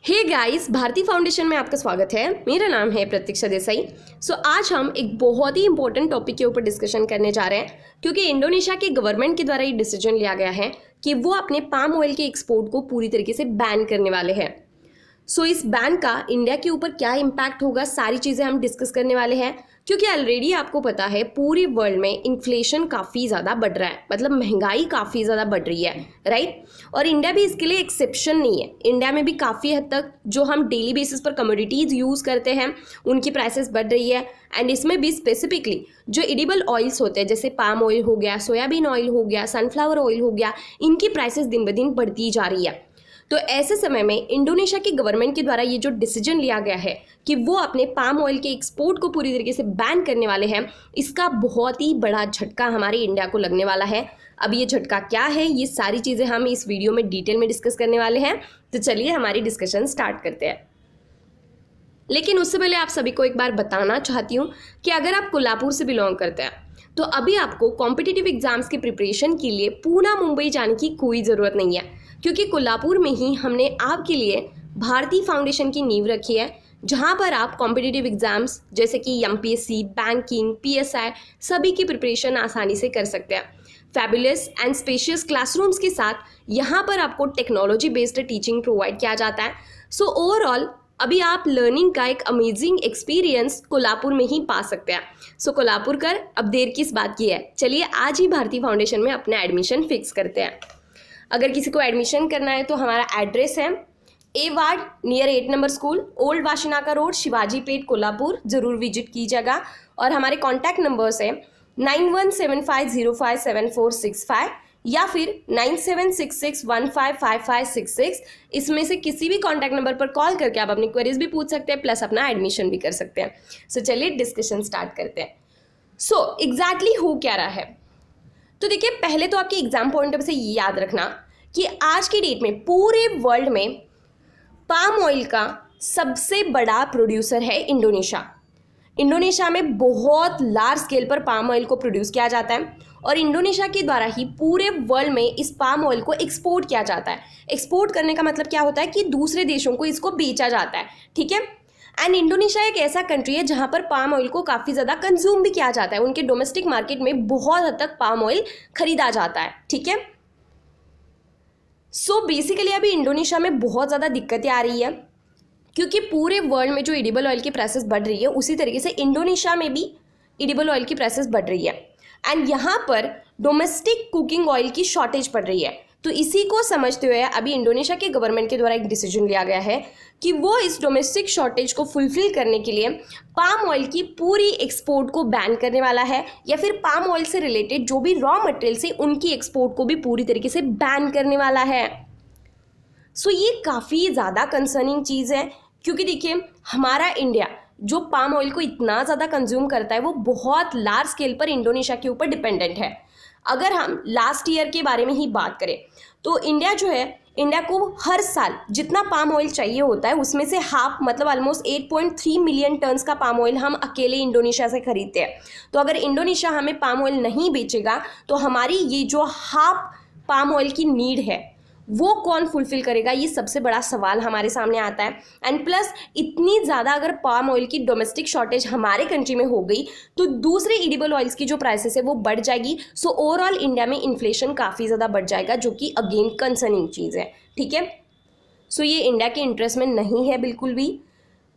Hey guys, Bharti foundation में आपका स्वागत है। मेरा नाम है प्रतीक्षा देसाई। आज हम एक बहुत ही इंपॉर्टेंट टॉपिक के ऊपर डिस्कशन करने जा रहे हैं, क्योंकि इंडोनेशिया के गवर्नमेंट के द्वारा ये डिसीजन लिया गया है कि वो अपने पाम ऑयल के एक्सपोर्ट को पूरी तरीके से बैन करने वाले हैं। इस बैन का इंडिया के ऊपर क्या इम्पैक्ट होगा, सारी चीज़ें हम डिस्कस करने वाले हैं। क्योंकि ऑलरेडी आपको पता है पूरे वर्ल्ड में इन्फ्लेशन काफ़ी ज़्यादा बढ़ रहा है, मतलब महंगाई काफ़ी ज़्यादा बढ़ रही है, राइट। और इंडिया भी इसके लिए एक्सेप्शन नहीं है। इंडिया में भी काफ़ी हद तक जो हम डेली बेसिस पर कमोडिटीज़ यूज़ करते हैं उनकी प्राइसेस बढ़ रही है। एंड इसमें भी स्पेसिफिकली जो एडिबल ऑयल्स होते हैं, जैसे पाम ऑयल हो गया, सोयाबीन ऑयल हो गया, सनफ्लावर ऑयल हो गया, इनकी प्राइसेस दिन ब दिन बढ़ती जा रही है। तो ऐसे समय में इंडोनेशिया की गवर्नमेंट के द्वारा ये जो डिसीजन लिया गया है कि वो अपने पाम ऑयल के एक्सपोर्ट को पूरी तरीके से बैन करने वाले हैं, इसका बहुत ही बड़ा झटका हमारे इंडिया को लगने वाला है। अब ये झटका क्या है, ये सारी चीज़ें हम इस वीडियो में डिटेल में डिस्कस करने वाले हैं। तो चलिए हमारी डिस्कशन स्टार्ट करते हैं। लेकिन उससे पहले आप सभी को एक बार बताना चाहती हूँ कि अगर आप कोल्हापुर से बिलोंग करते हैं तो अभी आपको कॉम्पिटिटिव एग्जाम्स की प्रिपरेशन के लिए पूना मुंबई जाने की कोई ज़रूरत नहीं है, क्योंकि कोल्हापुर में ही हमने आपके लिए भारती फाउंडेशन की नींव रखी है, जहां पर आप कॉम्पिटिटिव एग्जाम्स जैसे कि एमपीएससी, बैंकिंग, पीएसआई सभी की प्रिपरेशन आसानी से कर सकते हैं। फैबुलस एंड स्पेशियस क्लासरूम्स के साथ यहाँ पर आपको टेक्नोलॉजी बेस्ड टीचिंग प्रोवाइड किया जाता है। ओवरऑल अभी आप लर्निंग का एक अमेजिंग एक्सपीरियंस कोल्हापुर में ही पा सकते हैं। कोल्हापुर कर अब देर किस बात की है, चलिए आज ही भारती फाउंडेशन में अपना एडमिशन फिक्स करते हैं। अगर किसी को एडमिशन करना है तो हमारा एड्रेस है A ward near 8 number school, old Washinaka road, Shivaji Peth, Kolhapur. ज़रूर विजिट कीजिएगा। और हमारे कॉन्टैक्ट नंबर्स हैं 9175057465 या फिर 9766155566। इसमें से किसी भी कॉन्टैक्ट नंबर पर कॉल करके आप अपनी क्वेरीज भी पूछ सकते हैं, प्लस अपना एडमिशन भी कर सकते हैं। चलिए डिस्कशन स्टार्ट करते हैं। एग्जैक्टली हो क्या रहा है, तो देखिए पहले तो आपके एग्जाम पॉइंट ऑफ से ये याद रखना कि आज की डेट में पूरे वर्ल्ड में पाम ऑयल का सबसे बड़ा प्रोड्यूसर है इंडोनेशिया। इंडोनेशिया में बहुत लार्ज स्केल पर पाम ऑयल को प्रोड्यूस किया जाता है और इंडोनेशिया के द्वारा ही पूरे वर्ल्ड में इस पाम ऑयल को एक्सपोर्ट किया जाता है। एक्सपोर्ट करने का मतलब क्या होता है कि दूसरे देशों को इसको बेचा जाता है, ठीक है। एंड इंडोनेशिया एक ऐसा कंट्री है जहां पर पाम ऑयल को काफ़ी ज़्यादा कंज्यूम भी किया जाता है। उनके डोमेस्टिक मार्केट में बहुत हद तक पाम ऑयल खरीदा जाता है, ठीक है। बेसिकली अभी इंडोनेशिया में बहुत ज़्यादा दिक्कतें आ रही है, क्योंकि पूरे वर्ल्ड में जो एडिबल ऑयल की प्राइसेस बढ़ रही है उसी तरीके से इंडोनेशिया में भी एडिबल ऑयल की प्राइसेस बढ़ रही है। एंड यहाँ पर डोमेस्टिक कुकिंग ऑयल की शॉर्टेज पड़ रही है। तो इसी को समझते हुए अभी इंडोनेशिया के गवर्नमेंट के द्वारा एक डिसीजन लिया गया है कि वो इस डोमेस्टिक शॉर्टेज को फुलफिल करने के लिए पाम ऑयल की पूरी एक्सपोर्ट को बैन करने वाला है, या फिर पाम ऑयल से रिलेटेड जो भी रॉ मटेरियल है उनकी एक्सपोर्ट को भी पूरी तरीके से बैन करने वाला है। ये काफ़ी ज़्यादा कंसर्निंग चीज़ है, क्योंकि देखिए हमारा इंडिया जो पाम ऑयल को इतना ज़्यादा कंज्यूम करता है वो बहुत लार्ज स्केल पर इंडोनेशिया के ऊपर डिपेंडेंट है। अगर हम लास्ट ईयर के बारे में ही बात करें तो इंडिया जो है, इंडिया को हर साल जितना पाम ऑयल चाहिए होता है उसमें से हाफ, मतलब ऑलमोस्ट 8.3 मिलियन टन्स का पाम ऑयल हम अकेले इंडोनेशिया से खरीदते हैं। तो अगर इंडोनेशिया हमें पाम ऑयल नहीं बेचेगा तो हमारी ये जो हाफ पाम ऑयल की नीड है वो कौन फुलफिल करेगा, ये सबसे बड़ा सवाल हमारे सामने आता है। एंड प्लस इतनी ज़्यादा अगर पाम ऑयल की डोमेस्टिक शॉर्टेज हमारे कंट्री में हो गई तो दूसरे एडिबल ऑयल्स की जो प्राइसेस है वो बढ़ जाएगी। ओवरऑल इंडिया में इन्फ्लेशन काफ़ी ज़्यादा बढ़ जाएगा, जो कि अगेन कंसर्निंग चीज़ है, ठीक है। ये इंडिया के इंटरेस्ट में नहीं है बिल्कुल भी।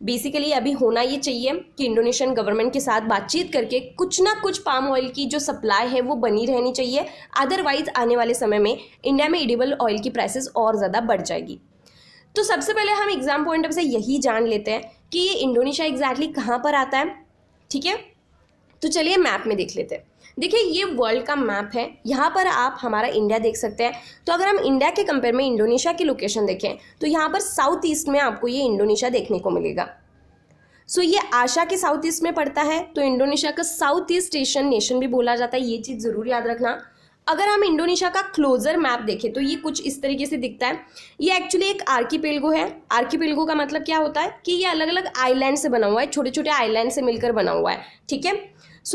बेसिकली अभी होना ये चाहिए कि इंडोनेशियन गवर्नमेंट के साथ बातचीत करके कुछ ना कुछ पाम ऑयल की जो सप्लाई है वो बनी रहनी चाहिए, अदरवाइज आने वाले समय में इंडिया में एडिबल ऑयल की प्राइसेस और ज़्यादा बढ़ जाएगी। तो सबसे पहले हम एग्जाम पॉइंट ऑफ से यही जान लेते हैं कि ये इंडोनेशिया एग्जैक्टली कहाँ पर आता है, ठीक है। तो चलिए मैप में देख लेते हैं। देखिए ये वर्ल्ड का मैप है, यहाँ पर आप हमारा इंडिया देख सकते हैं। तो अगर हम इंडिया के कंपेयर में इंडोनेशिया की लोकेशन देखें तो यहाँ पर साउथ ईस्ट में आपको ये इंडोनेशिया देखने को मिलेगा। ये आशिया के साउथ ईस्ट में पड़ता है, तो इंडोनेशिया का साउथ ईस्ट एशियन नेशन भी बोला जाता है, ये चीज़ ज़रूर याद रखना। अगर हम इंडोनेशिया का क्लोजर मैप देखें तो ये कुछ इस तरीके से दिखता है। ये एक्चुअली एक आर्कीपेलगो है। आर्कीपेलगो का मतलब क्या होता है कि ये अलग अलग आइलैंड से बना हुआ है, छोटे छोटे आइलैंड से मिलकर बना हुआ है, ठीक है।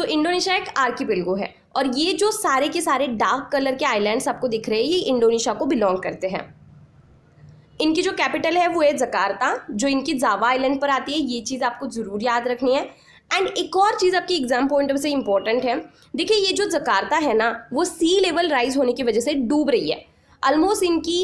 इंडोनेशिया एक आर्कीपेलगो है और ये जो सारे के सारे डार्क कलर के आइलैंड्स आपको दिख रहे हैं ये इंडोनेशिया को बिलोंग करते हैं। इनकी जो कैपिटल है वो है जकार्ता, जो इनकी जावा आइलैंड पर आती है। ये चीज़ आपको ज़रूर याद रखनी है। एंड एक और चीज़ आपकी एग्जाम पॉइंट ऑफ से इंपॉर्टेंट है, देखिए ये जो जकार्ता है ना, वो सी लेवल राइज होने की वजह से डूब रही है। ऑलमोस्ट इनकी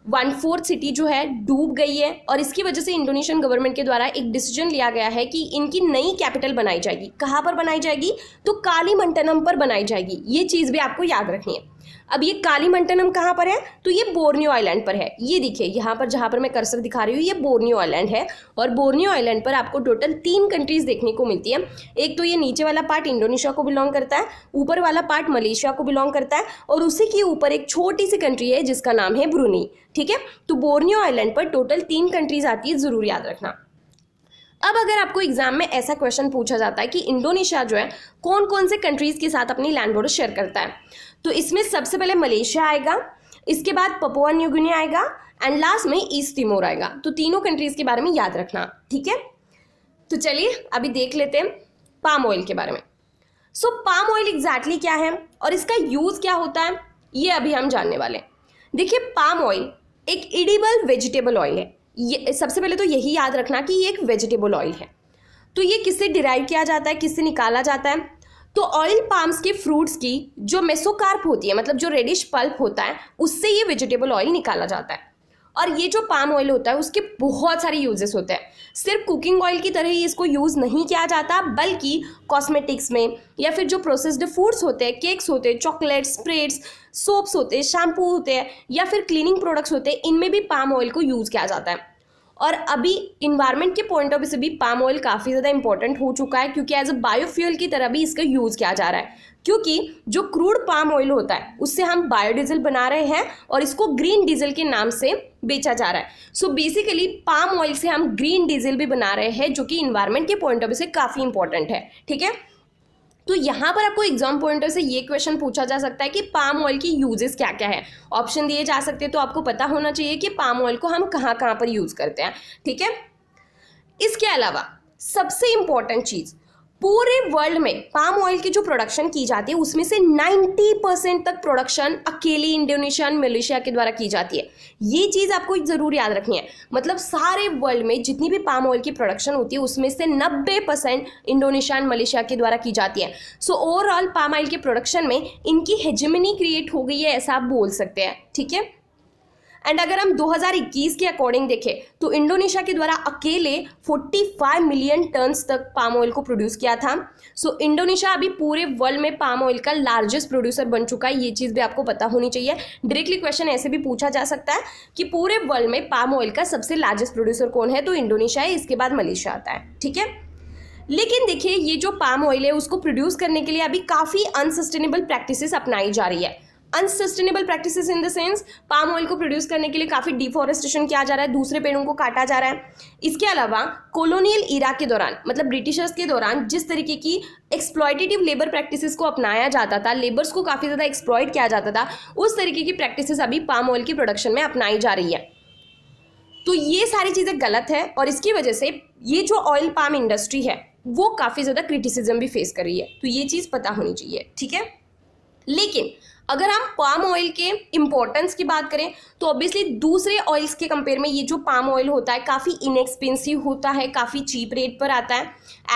1/4 सिटी जो है डूब गई है, और इसकी वजह से इंडोनेशियन गवर्नमेंट के द्वारा एक डिसीजन लिया गया है कि इनकी नई कैपिटल बनाई जाएगी। कहाँ पर बनाई जाएगी? तो कालीमंटनम पर बनाई जाएगी। ये चीज़ भी आपको याद रखनी है। अब ये कालीमंटनम कहाँ पर है? तो ये बोर्नियो आइलैंड पर है। ये देखिए यहाँ पर जहाँ पर मैं कर्सर दिखा रही हूँ, ये बोर्नियो आइलैंड है, और बोर्नियो आइलैंड पर आपको टोटल 3 कंट्रीज देखने को मिलती है। एक तो ये नीचे वाला पार्ट इंडोनेशिया को बिलोंग करता है, ऊपर वाला पार्ट मलेशिया को बिलोंग करता है, और उसी के ऊपर एक छोटी सी कंट्री है जिसका नाम है ब्रूनेई। ठीक है, तो बोर्नियो आइलैंड पर टोटल 3 कंट्रीज आती है, जरूर याद रखना। अब अगर आपको एग्जाम में ऐसा क्वेश्चन पूछा जाता है कि इंडोनेशिया जो है कौन कौन से कंट्रीज के साथ अपनी लैंड बॉर्डर शेयर करता है, तो इसमें सबसे पहले मलेशिया आएगा, इसके बाद पपुआ न्यू गिनी आएगा, एंड लास्ट में ईस्ट तिमोर आएगा। तो तीनों कंट्रीज के बारे में याद रखना। ठीक है, तो चलिए अभी देख लेते हैं पाम ऑयल के बारे में। सो पाम ऑयल एग्जैक्टली क्या है और इसका यूज क्या होता है, ये अभी हम जानने वाले हैं। देखिए पाम ऑयल एक एडिबल वेजिटेबल ऑयल है। ये सबसे पहले तो यही याद रखना कि ये एक वेजिटेबल ऑयल है। तो ये किससे डिराइव किया जाता है, किससे निकाला जाता है? तो ऑयल पाम्स के फ्रूट्स की जो मेसोकार्प होती है, मतलब जो रेडिश पल्प होता है, उससे ये वेजिटेबल ऑयल निकाला जाता है। और ये जो पाम ऑयल होता है उसके बहुत सारे यूजेस होते हैं। सिर्फ कुकिंग ऑयल की तरह ही इसको यूज़ नहीं किया जाता, बल्कि कॉस्मेटिक्स में, या फिर जो प्रोसेस्ड फूड्स होते हैं, केक्स होते हैं, चॉकलेट्स, स्प्रेड्स, सोप्स होते हैं, शैम्पू होते हैं, या फिर क्लीनिंग प्रोडक्ट्स होते हैं, इनमें भी पाम ऑयल को यूज़ किया जाता है। और अभी इन्वायरमेंट के पॉइंट ऑफ व्यू से भी पाम ऑयल काफ़ी ज़्यादा इंपॉर्टेंट हो चुका है, क्योंकि एज अ बायोफ्यूल की तरह भी इसका यूज़ किया जा रहा है। क्योंकि जो क्रूड पाम ऑयल होता है उससे हम बायोडीजल बना रहे हैं, और इसको ग्रीन डीजल के नाम से बेचा जा रहा है। सो बेसिकली पाम ऑयल से हम ग्रीन डीजल भी बना रहे हैं, जो कि इन्वायरमेंट के पॉइंट ऑफ व्यू से काफ़ी इंपॉर्टेंट है। ठीक है, तो यहाँ पर आपको एग्जाम पॉइंटर से ये क्वेश्चन पूछा जा सकता है कि पाम ऑयल की यूजेस क्या क्या है। ऑप्शन दिए जा सकते हैं, तो आपको पता होना चाहिए कि पाम ऑयल को हम कहाँ कहाँ पर यूज करते हैं। ठीक है, इसके अलावा सबसे इंपॉर्टेंट चीज, पूरे वर्ल्ड में पाम ऑयल की जो प्रोडक्शन की जाती है उसमें से 90% तक प्रोडक्शन अकेले इंडोनेशिया और मलेशिया के द्वारा की जाती है। ये चीज़ आपको जरूर याद रखनी है। मतलब सारे वर्ल्ड में जितनी भी पाम ऑयल की प्रोडक्शन होती है उसमें से 90% इंडोनेशिया और मलेशिया के द्वारा की जाती है। सो ओवरऑल पाम ऑयल के प्रोडक्शन में इनकी हेजेमनी क्रिएट हो गई है, ऐसा आप बोल सकते हैं। ठीक है, एंड अगर हम 2021 के अकॉर्डिंग देखें तो इंडोनेशिया के द्वारा अकेले 45 मिलियन टन्स तक पाम ऑयल को प्रोड्यूस किया था। सो इंडोनेशिया अभी पूरे वर्ल्ड में पाम ऑयल का लार्जेस्ट प्रोड्यूसर बन चुका है। ये चीज़ भी आपको पता होनी चाहिए। डायरेक्टली क्वेश्चन ऐसे भी पूछा जा सकता है कि पूरे वर्ल्ड में पाम ऑयल का सबसे लार्जेस्ट प्रोड्यूसर कौन है, तो इंडोनेशिया है, इसके बाद मलेशिया आता है। ठीक है, लेकिन देखिए ये जो पाम ऑयल है उसको प्रोड्यूस करने के लिए अभी काफ़ी अनसस्टेनेबल प्रैक्टिसेस अपनाई जा रही है। Unsustainable practices in the sense, palm oil को प्रोड्यूस करने के लिए काफ़ी डिफॉरेस्टेशन किया जा रहा है, दूसरे पेड़ों को काटा जा रहा है। इसके अलावा कॉलोनियल इरा के दौरान, मतलब ब्रिटिशर्स के दौरान, जिस तरीके की एक्सप्लॉयटेटिव लेबर प्रैक्टिसेस को अपनाया जाता था, लेबर्स को काफ़ी ज़्यादा एक्सप्लॉयट किया जाता था, उस तरीके की प्रैक्टिसेस अभी पाम ऑयल की प्रोडक्शन में अपनाई जा रही है। तो ये सारी चीज़ें गलत है, और इसकी वजह से ये जो ऑयल पाम इंडस्ट्री है वो काफ़ी ज़्यादा क्रिटिसिज्म भी फेस कर रही है। तो ये चीज़ पता होनी चाहिए। ठीक है, लेकिन अगर हम पाम ऑयल के इम्पोर्टेंस की बात करें तो ऑब्वियसली दूसरे ऑयल्स के कंपेयर में ये जो पाम ऑयल होता है काफ़ी इनएक्सपेंसिव होता है, काफ़ी चीप रेट पर आता है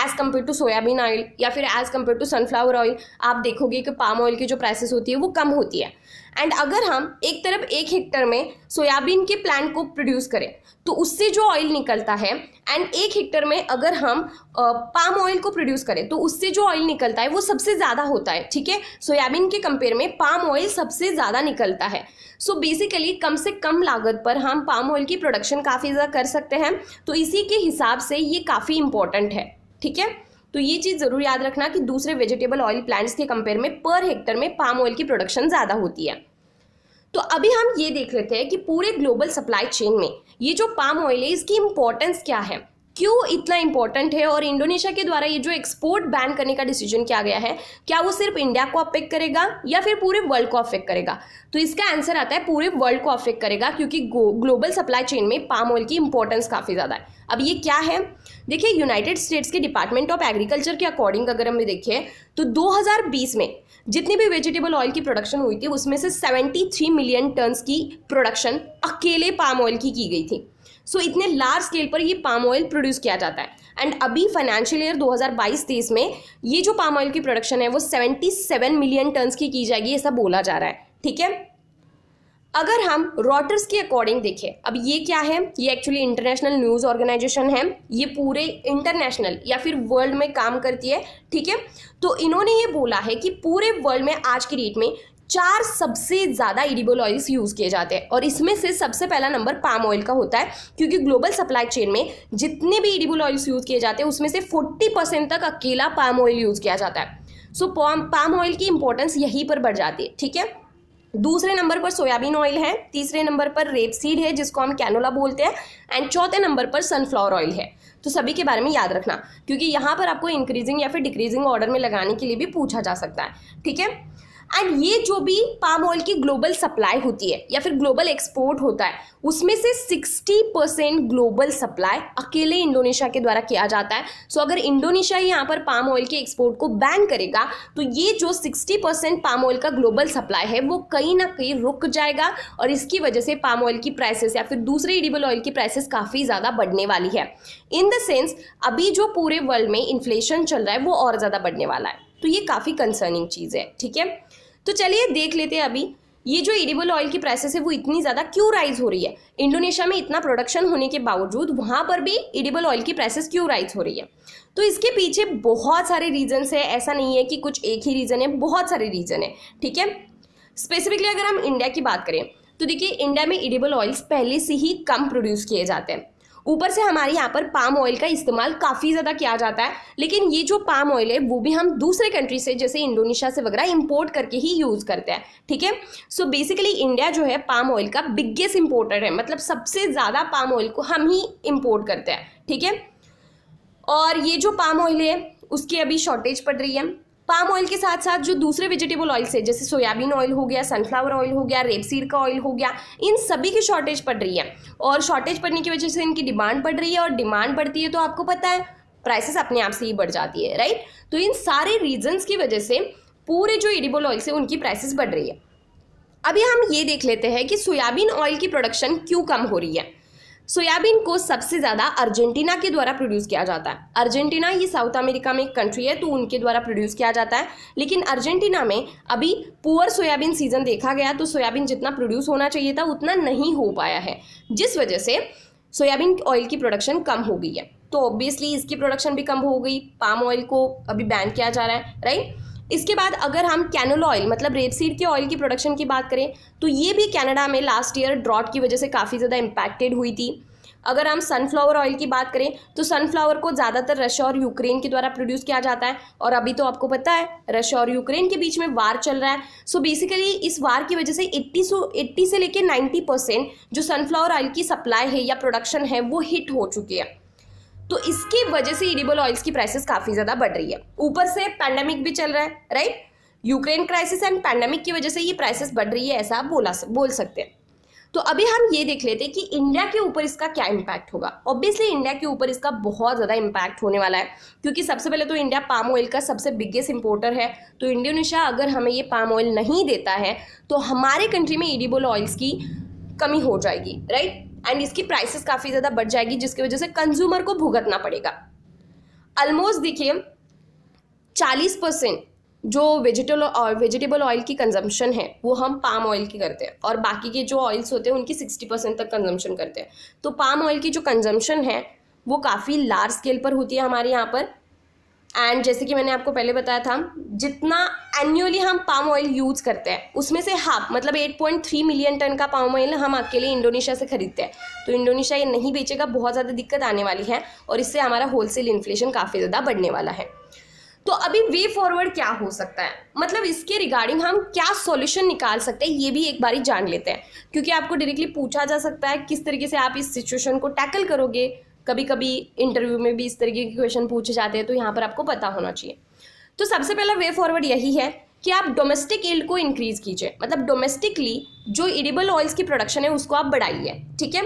as compare to soybean oil या फिर as compare to sunflower oil. आप देखोगे कि पाम ऑयल की जो प्राइसेस होती है वो कम होती है। एंड अगर हम एक तरफ 1 हेक्टर में सोयाबीन के प्लांट को प्रोड्यूस करें तो उससे जो ऑयल निकलता है, एंड 1 हेक्टर में अगर हम पाम ऑयल को प्रोड्यूस करें तो उससे जो ऑयल निकलता है वो सबसे ज़्यादा होता है। ठीक है, सोयाबीन के कंपेयर में पाम ऑयल सबसे ज़्यादा निकलता है। सो बेसिकली कम से कम लागत पर हम पाम ऑयल की प्रोडक्शन काफ़ी ज़्यादा कर सकते हैं। तो इसी के हिसाब से ये काफ़ी इंपॉर्टेंट है। ठीक है, तो ये चीज़ ज़रूर याद रखना कि दूसरे वेजिटेबल ऑयल प्लांट्स के कंपेयर में पर हेक्टर में पाम ऑयल की प्रोडक्शन ज़्यादा होती है। तो अभी हम ये देख लेते हैं कि पूरे ग्लोबल सप्लाई चेन में ये जो पाम ऑयल है इसकी इंपॉर्टेंस क्या है। क्यों इतना इंपॉर्टेंट है और इंडोनेशिया के द्वारा ये जो एक्सपोर्ट बैन करने का डिसीजन किया गया है, क्या वो सिर्फ इंडिया को अफेक्ट करेगा या फिर पूरे वर्ल्ड को अफेक्ट करेगा? तो इसका आंसर आता है पूरे वर्ल्ड को अफेक्ट करेगा, क्योंकि ग्लोबल सप्लाई चेन में पाम ऑयल की इंपॉर्टेंस काफ़ी ज़्यादा है। अब ये क्या है, देखिए यूनाइटेड स्टेट्स के डिपार्टमेंट ऑफ एग्रीकल्चर के अकॉर्डिंग अगर हम देखें तो 2020 में जितनी भी वेजिटेबल ऑयल की प्रोडक्शन हुई थी उसमें से 73 मिलियन टन्स की प्रोडक्शन अकेले पाम ऑयल की गई थी। सो इतने लार्ज स्केल पर ये पाम ऑयल प्रोड्यूस किया जाता है। एंड अभी फाइनेंशियल ईयर 2022-23 में ये जो पाम ऑयल की प्रोडक्शन है वो 77 मिलियन टन्स की जाएगी, ऐसा बोला जा रहा है। ठीक है, अगर हम रॉटर्स के अकॉर्डिंग देखें, अब ये क्या है, ये एक्चुअली इंटरनेशनल न्यूज़ ऑर्गेनाइजेशन है, ये पूरे इंटरनेशनल या फिर वर्ल्ड में काम करती है। ठीक है, तो इन्होंने ये बोला है कि पूरे वर्ल्ड में आज की डेट में 4 सबसे ज़्यादा एडिबल ऑयल्स यूज़ किए जाते हैं और इसमें से सबसे पहला नंबर पाम ऑयल का होता है, क्योंकि ग्लोबल सप्लाई चेन में जितने भी एडिबल ऑयल्स यूज़ किए जाते हैं उसमें से 40% तक अकेला पाम ऑयल यूज़ किया जाता है। सो पाम ऑयल की इंपॉर्टेंस यहीं पर बढ़ जाती है। ठीक है, दूसरे नंबर पर सोयाबीन ऑयल है, तीसरे नंबर पर रेपसीड है जिसको हम कैनोला बोलते हैं, एंड चौथे नंबर पर सनफ्लावर ऑयल है। तो सभी के बारे में याद रखना, क्योंकि यहाँ पर आपको इंक्रीजिंग या फिर डिक्रीजिंग ऑर्डर में लगाने के लिए भी पूछा जा सकता है। ठीक है, एंड ये जो भी पाम ऑयल की ग्लोबल सप्लाई होती है या फिर ग्लोबल एक्सपोर्ट होता है उसमें से 60% ग्लोबल सप्लाई अकेले इंडोनेशिया के द्वारा किया जाता है। सो अगर इंडोनेशिया यहाँ पर पाम ऑयल के एक्सपोर्ट को बैन करेगा तो ये जो 60% पाम ऑयल का ग्लोबल सप्लाई है वो कहीं ना कहीं रुक जाएगा और इसकी वजह से पाम ऑयल की प्राइसेस या फिर दूसरे एडिबल ऑयल की प्राइसेस काफ़ी ज़्यादा बढ़ने वाली है। इन द सेंस अभी जो पूरे वर्ल्ड में इन्फ्लेशन चल रहा है वो और ज़्यादा बढ़ने वाला है, तो ये काफ़ी कंसर्निंग चीज़ है। ठीक है, तो चलिए देख लेते हैं अभी ये जो एडिबल ऑयल की प्राइसेस है वो इतनी ज़्यादा क्यों राइज हो रही है। इंडोनेशिया में इतना प्रोडक्शन होने के बावजूद वहाँ पर भी एडिबल ऑयल की प्राइसेस क्यों राइज हो रही है? तो इसके पीछे बहुत सारे रीजन्स है, ऐसा नहीं है कि कुछ एक ही रीज़न है, बहुत सारे रीज़न है। ठीक है, स्पेसिफिकली अगर हम इंडिया की बात करें तो देखिए इंडिया में एडिबल ऑयल्स पहले से ही कम प्रोड्यूस किए जाते हैं, ऊपर से हमारे यहाँ पर पाम ऑयल का इस्तेमाल काफ़ी ज़्यादा किया जाता है, लेकिन ये जो पाम ऑयल है वो भी हम दूसरे कंट्री से जैसे इंडोनेशिया से वगैरह इंपोर्ट करके ही यूज़ करते हैं। ठीक है, सो बेसिकली इंडिया जो है पाम ऑयल का बिगेस्ट इंपोर्टर है, मतलब सबसे ज़्यादा पाम ऑयल को हम ही इंपोर्ट करते हैं। ठीक है, और ये जो पाम ऑयल है उसकी अभी शॉर्टेज पड़ रही है। पाम ऑयल के साथ साथ जो दूसरे वेजिटेबल ऑयल्स है जैसे सोयाबीन ऑयल हो गया, सनफ्लावर ऑयल हो गया, रेपसीड का ऑयल हो गया, इन सभी की शॉर्टेज पड़ रही है और शॉर्टेज पड़ने की वजह से इनकी डिमांड बढ़ रही है और डिमांड बढ़ती है तो आपको पता है प्राइसेस अपने आप से ही बढ़ जाती है, राइट। तो इन सारे रीजंस की वजह से पूरे जो एडिबल ऑयल्स है उनकी प्राइसेस बढ़ रही है। अभी हम ये देख लेते हैं कि सोयाबीन ऑयल की प्रोडक्शन क्यों कम हो रही है। सोयाबीन को सबसे ज़्यादा अर्जेंटीना के द्वारा प्रोड्यूस किया जाता है। अर्जेंटीना ये साउथ अमेरिका में एक कंट्री है तो उनके द्वारा प्रोड्यूस किया जाता है, लेकिन अर्जेंटीना में अभी पुअर सोयाबीन सीजन देखा गया तो सोयाबीन जितना प्रोड्यूस होना चाहिए था उतना नहीं हो पाया है, जिस वजह से सोयाबीन ऑयल की प्रोडक्शन कम हो गई है। तो ऑब्वियसली इसकी प्रोडक्शन भी कम हो गई, पाम ऑयल को अभी बैन किया जा रहा है, राइट। इसके बाद अगर हम कैनोला ऑयल मतलब रेपसीड के ऑयल की प्रोडक्शन की बात करें तो ये भी कनाडा में लास्ट ईयर ड्रॉट की वजह से काफ़ी ज़्यादा इम्पैक्टेड हुई थी। अगर हम सनफ्लावर ऑयल की बात करें तो सनफ्लावर को ज़्यादातर रशिया और यूक्रेन के द्वारा प्रोड्यूस किया जाता है और अभी तो आपको पता है रशिया और यूक्रेन के बीच में वार चल रहा है। सो बेसिकली इस वार की वजह से 80 से लेकर 90% जो सनफ्लावर ऑयल की सप्लाई है या प्रोडक्शन है वो हिट हो चुकी है। तो इसकी वजह से एडिबल ऑयल्स की प्राइसेस काफ़ी ज़्यादा बढ़ रही है। ऊपर से पैंडेमिक भी चल रहा है, right. Ukraine crisis and pandemic की वजह से ये प्राइसेस बढ़ रही है, ऐसा आप बोल सकते हैं। तो अभी हम ये देख लेते हैं कि इंडिया के ऊपर इसका क्या इम्पैक्ट होगा। ऑब्वियसली इंडिया के ऊपर इसका बहुत ज़्यादा इम्पैक्ट होने वाला है, क्योंकि सबसे पहले तो इंडिया पाम ऑयल का सबसे बिगेस्ट इंपोर्टर है। तो इंडोनेशिया अगर हमें ये पाम ऑयल नहीं देता है तो हमारे कंट्री में एडिबल ऑयल्स की कमी हो जाएगी, राइट। एंड इसकी प्राइसेस काफ़ी ज़्यादा बढ़ जाएगी जिसकी वजह से कंज्यूमर को भुगतना पड़ेगा। ऑलमोस्ट देखिए 40% जो वेजिटेबल ऑयल की कंजम्पशन है वो हम पाम ऑयल की करते हैं और बाकी के जो ऑयल्स होते हैं उनकी 60% तक कंजम्पशन करते हैं। तो पाम ऑयल की जो कंजम्पशन है वो काफ़ी लार्ज स्केल पर होती है हमारे यहाँ पर। एंड जैसे कि मैंने आपको पहले बताया था जितना एन्युअली हम पाम ऑयल यूज़ करते हैं उसमें से हाफ मतलब 8.3 मिलियन टन का पाम ऑयल हम अकेले इंडोनेशिया से खरीदते हैं। तो इंडोनेशिया ये नहीं बेचेगा, बहुत ज़्यादा दिक्कत आने वाली है और इससे हमारा होलसेल इन्फ्लेशन काफ़ी ज़्यादा बढ़ने वाला है। तो अभी वे फॉरवर्ड क्या हो सकता है, मतलब इसके रिगार्डिंग हम क्या सॉल्यूशन निकाल सकते हैं ये भी एक बारी जान लेते हैं, क्योंकि आपको डायरेक्टली पूछा जा सकता है किस तरीके से आप इस सिचुएशन को टैकल करोगे। कभी कभी इंटरव्यू में भी इस तरीके के क्वेश्चन पूछे जाते हैं, तो यहाँ पर आपको पता होना चाहिए। तो सबसे पहला वे फॉरवर्ड यही है कि आप डोमेस्टिक यील्ड को इंक्रीज कीजिए, मतलब डोमेस्टिकली जो एडिबल ऑयल्स की प्रोडक्शन है उसको आप बढ़ाइए, ठीक है।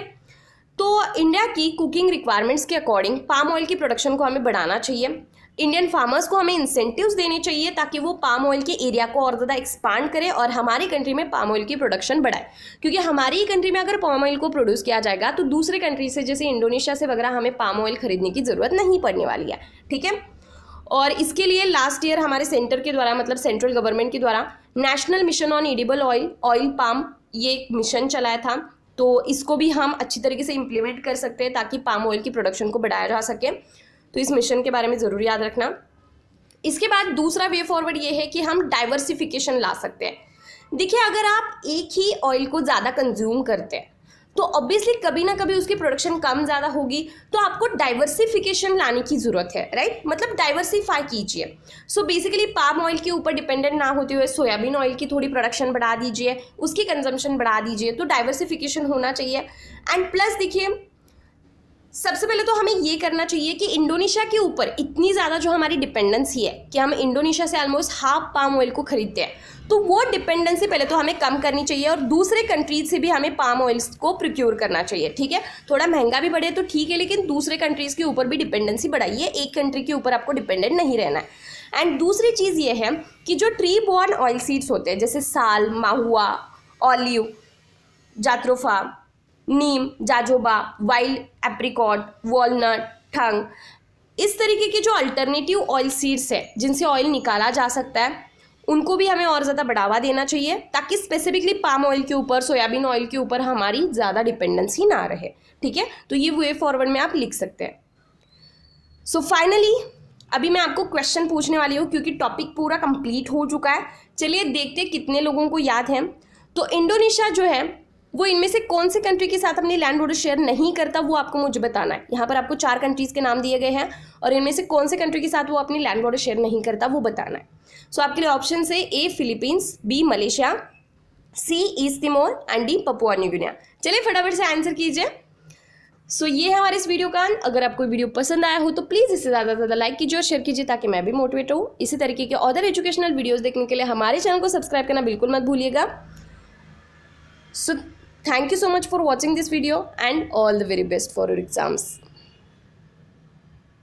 तो इंडिया की कुकिंग रिक्वायरमेंट्स के अकॉर्डिंग पाम ऑयल की प्रोडक्शन को हमें बढ़ाना चाहिए। इंडियन फार्मर्स को हमें इंसेंटिव्स देने चाहिए ताकि वो पाम ऑयल के एरिया को और ज़्यादा एक्सपांड करें और हमारी कंट्री में पाम ऑयल की प्रोडक्शन बढ़ाए, क्योंकि हमारी कंट्री में अगर पाम ऑयल को प्रोड्यूस किया जाएगा तो दूसरे कंट्री से जैसे इंडोनेशिया से वगैरह हमें पाम ऑयल खरीदने की ज़रूरत नहीं पड़ने वाली है, ठीक है। और इसके लिए लास्ट ईयर हमारे सेंटर के द्वारा, मतलब सेंट्रल गवर्नमेंट के द्वारा national mission on edible oil palm, ये एक मिशन चलाया था, तो इसको भी हम अच्छी तरीके से इम्प्लीमेंट कर सकते हैं ताकि पाम ऑयल की प्रोडक्शन को बढ़ाया जा सके। तो इस मिशन के बारे में ज़रूर याद रखना। इसके बाद दूसरा वे फॉरवर्ड ये है कि हम डाइवर्सिफिकेशन ला सकते हैं। देखिए, अगर आप एक ही ऑयल को ज़्यादा कंज्यूम करते हैं तो ऑब्वियसली कभी ना कभी उसकी प्रोडक्शन कम ज़्यादा होगी, तो आपको डाइवर्सिफिकेशन लाने की ज़रूरत है, राइट। मतलब डाइवर्सिफाई कीजिए। सो बेसिकली पाम ऑयल के ऊपर डिपेंडेंट ना होते हुए सोयाबीन ऑयल की थोड़ी प्रोडक्शन बढ़ा दीजिए, उसकी कंजम्पशन बढ़ा दीजिए, तो डाइवर्सिफिकेशन होना चाहिए। एंड प्लस देखिए, सबसे पहले तो हमें ये करना चाहिए कि इंडोनेशिया के ऊपर इतनी ज़्यादा जो हमारी डिपेंडेंसी है कि हम इंडोनेशिया से ऑलमोस्ट हाफ पाम ऑयल को खरीदते हैं, तो वो डिपेंडेंसी पहले तो हमें कम करनी चाहिए और दूसरे कंट्रीज से भी हमें पाम ऑयल्स को प्रोक्योर करना चाहिए, ठीक है। थोड़ा महंगा भी बढ़े तो ठीक है, लेकिन दूसरे कंट्रीज़ के ऊपर भी डिपेंडेंसी बढ़ाइए, एक कंट्री के ऊपर आपको डिपेंडेंट नहीं रहना है। एंड दूसरी चीज़ ये है कि जो ट्री बॉर्न ऑयल सीड्स होते हैं जैसे साल, माहुआ, ऑलिव, जात्रोफा, नीम, जाजोबा, वाइल्ड एप्रिकॉट, वॉलनट, ठंग, इस तरीके के जो अल्टरनेटिव ऑयल सीड्स है जिनसे ऑयल निकाला जा सकता है, उनको भी हमें और ज़्यादा बढ़ावा देना चाहिए ताकि स्पेसिफिकली पाम ऑयल के ऊपर, सोयाबीन ऑयल के ऊपर हमारी ज़्यादा डिपेंडेंसी ना रहे, ठीक है। तो ये वे फॉरवर्ड में आप लिख सकते हैं। सो फाइनली अभी मैं आपको क्वेश्चन पूछने वाली हूँ क्योंकि टॉपिक पूरा कंप्लीट हो चुका है। चलिए देखते हैं कितने लोगों को याद है। तो इंडोनेशिया जो है वो इनमें से कौन से कंट्री के साथ अपनी लैंड बॉर्डर शेयर नहीं करता, वो आपको मुझे बताना है। यहाँ पर आपको 4 कंट्रीज़ के नाम दिए गए हैं और इनमें से कौन से कंट्री के साथ वो अपनी लैंड बॉर्डर शेयर नहीं करता वो बताना है। सो आपके लिए ऑप्शन है A Philippines, B Malaysia, C East Timor and D Papua New Guinea. चलिए फटाफट से आंसर कीजिए। सो ये है हमारे इस वीडियो का। अगर आपको वीडियो पसंद आया हो तो प्लीज़ इसे ज़्यादा से ज़्यादा लाइक कीजिए और शेयर कीजिए ताकि मैं भी मोटिवेट हूँ। इसी तरीके के अदर एजुकेशनल वीडियोज़ देखने के लिए हमारे चैनल को सब्सक्राइब करना बिल्कुल मत भूलिएगा। सो thank you so much for watching this video and all the very best for your exams.